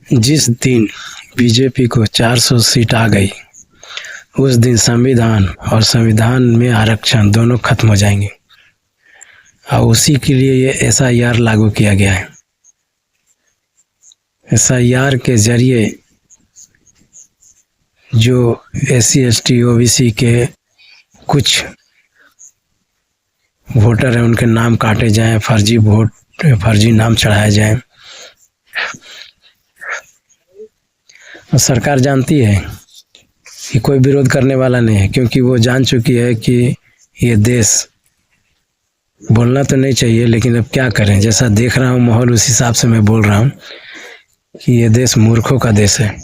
जिस दिन बीजेपी को 400 सीट आ गई, उस दिन संविधान और संविधान में आरक्षण दोनों खत्म हो जाएंगे और उसी के लिए ये SIR लागू किया गया है। SIR के जरिए जो SC ST OBC के कुछ वोटर हैं उनके नाम काटे जाएं, फर्जी नाम चढ़ाए जाएं। और सरकार जानती है कि कोई विरोध करने वाला नहीं है, क्योंकि वो जान चुकी है कि ये देश, बोलना तो नहीं चाहिए लेकिन अब क्या करें, जैसा देख रहा हूँ माहौल उस हिसाब से मैं बोल रहा हूँ कि ये देश मूर्खों का देश है।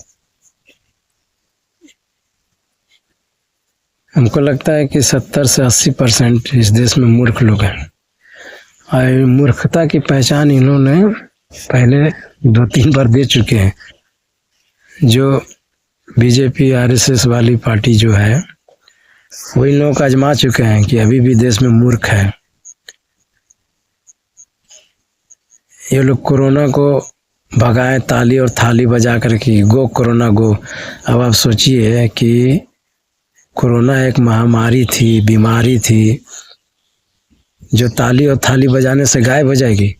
हमको लगता है कि 70 से 80% इस देश में मूर्ख लोग हैं और मूर्खता की पहचान इन्होंने पहले 2-3 बार दे चुके हैं। जो बीजेपी RSS वाली पार्टी जो है वही लोग आजमा चुके हैं कि अभी भी देश में मूर्ख है। ये लोग कोरोना को भगाए ताली और थाली बजा कर कि गो कोरोना गो। अब आप सोचिए कि कोरोना एक महामारी थी, बीमारी थी, जो ताली और थाली बजाने से गायब हो जाएगी।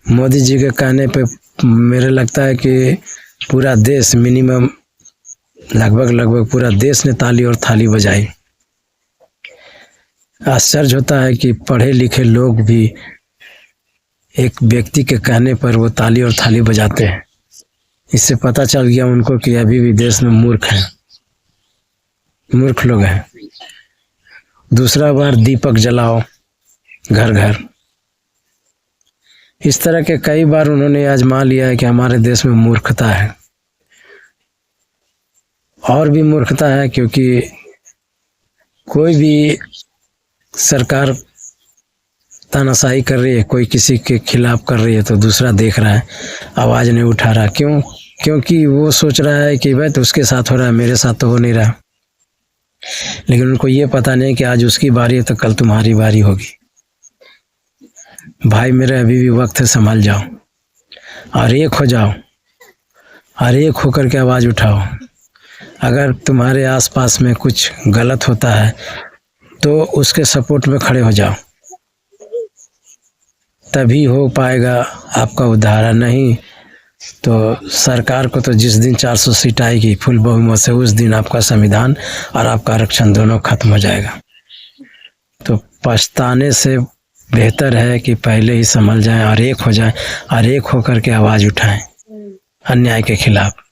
मोदी जी के कहने पे मेरे लगता है कि पूरा देश, मिनिमम लगभग पूरा देश ने ताली और थाली बजाई। आश्चर्य होता है कि पढ़े लिखे लोग भी एक व्यक्ति के कहने पर वो ताली और थाली बजाते हैं। इससे पता चल गया उनको कि अभी भी देश में मूर्ख लोग हैं। दूसरा बार दीपक जलाओ घर घर, इस तरह के कई बार उन्होंने आजमा लिया है कि हमारे देश में मूर्खता है। और भी मूर्खता है क्योंकि कोई भी सरकार तानाशाही कर रही है, कोई किसी के खिलाफ कर रही है तो दूसरा देख रहा है, आवाज़ नहीं उठा रहा। क्यों? क्योंकि वो सोच रहा है कि भाई तो उसके साथ हो रहा है, मेरे साथ तो हो नहीं रहा। लेकिन उनको ये पता नहीं कि आज उसकी बारी है तो कल तुम्हारी बारी होगी। भाई मेरे अभी भी वक्त है, संभल जाओ और एक हो जाओ और एक होकर के आवाज़ उठाओ। अगर तुम्हारे आसपास में कुछ गलत होता है तो उसके सपोर्ट में खड़े हो जाओ, तभी हो पाएगा आपका उद्धार। नहीं तो सरकार को तो जिस दिन 400 सीट आएगी फुल बहुमत से, उस दिन आपका संविधान और आपका आरक्षण दोनों खत्म हो जाएगा। तो पछताने से बेहतर है कि पहले ही संभल जाएं और एक हो जाएं और एक होकर के आवाज़ उठाएं अन्याय के खिलाफ।